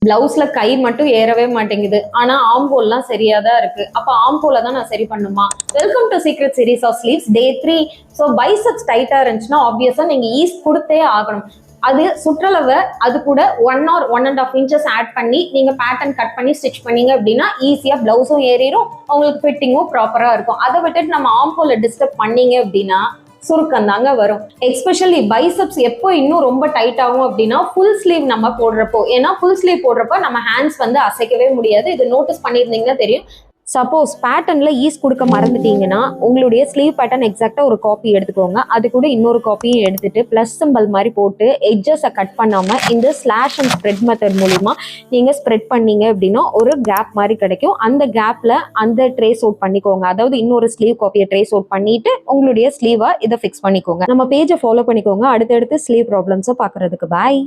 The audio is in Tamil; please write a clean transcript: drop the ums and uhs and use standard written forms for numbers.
பிளவுஸ்ல கை மட்டும் ஏறவே மாட்டேங்குது, ஆனா ஆம்போல்லாம் சரியா தான் இருக்கு. அப்ப ஆம்போல தான் நான் சரி பண்ணுமா? Welcome to secret series of sleeves day 3. So biceps டைட்டா இருந்துச்சுன்னா ஆப்வியஸா நீங்க ஈஸ்ட் கொடுத்தே ஆகணும். அது சுற்றளவை அது கூட 1 or 1.5 inches ஆட் பண்ணி நீங்க பேட்டர்ன் கட் பண்ணி ஸ்டிச் பண்ணீங்க அப்படின்னா ஈஸியா பிளவுஸும் ஏறிடும், உங்களுக்கு ஃபிட்டிங்கும் ப்ராப்பரா இருக்கும். அதை விட்டுட்டு நம்ம ஆம்போல டிஸ்டர்ப் பண்ணீங்க அப்படின்னா சுருக்கம் தாங்க வரும். எஸ்பெஷலி பைசப்ஸ் எப்போ இன்னும் ரொம்ப டைட் ஆகும் அப்படின்னா ஃபுல் ஸ்லீவ் நம்ம போடுறப்போ. ஏன்னா ஃபுல் ஸ்லீவ் போடுறப்போ நம்ம ஹேண்ட்ஸ் வந்து அசைக்கவே முடியாது. இது நோட்டீஸ் பண்ணியிருந்தீங்கன்னா தெரியும். சப்போஸ் பேட்டர்ன்ல ஈஸ் கொடுக்க மறந்துட்டீங்கன்னா உங்களுடைய ஸ்லீவ் பேட்டர்ன் எக்ஸாக்டா ஒரு காப்பி எடுத்துக்கோங்க. அது கூட இன்னொரு காப்பியும் எடுத்துட்டு பிளஸ் சிம்பல் மாதிரி போட்டு எட்ஜஸை கட் பண்ணாம இந்த ஸ்லாஷ் அண்ட் ஸ்ப்ரெட் மெத்தட் மூலியமா நீங்க ஸ்ப்ரெட் பண்ணீங்க அப்படின்னா ஒரு கேப் மாதிரி கிடைக்கும். அந்த கேப்ல அந்த ட்ரேஸ் அவுட் பண்ணிக்கோங்க. அதாவது இன்னொரு ஸ்லீவ் காப்பியை ட்ரேஸ் அவுட் பண்ணிட்டு உங்களுடைய ஸ்லீவா இதை ஃபிக்ஸ் பண்ணிக்கோங்க. நம்ம பேஜை ஃபாலோ பண்ணிக்கோங்க அடுத்தடுத்து ஸ்லீவ் ப்ராப்ளம்ஸை பார்க்கறதுக்கு. பாய்.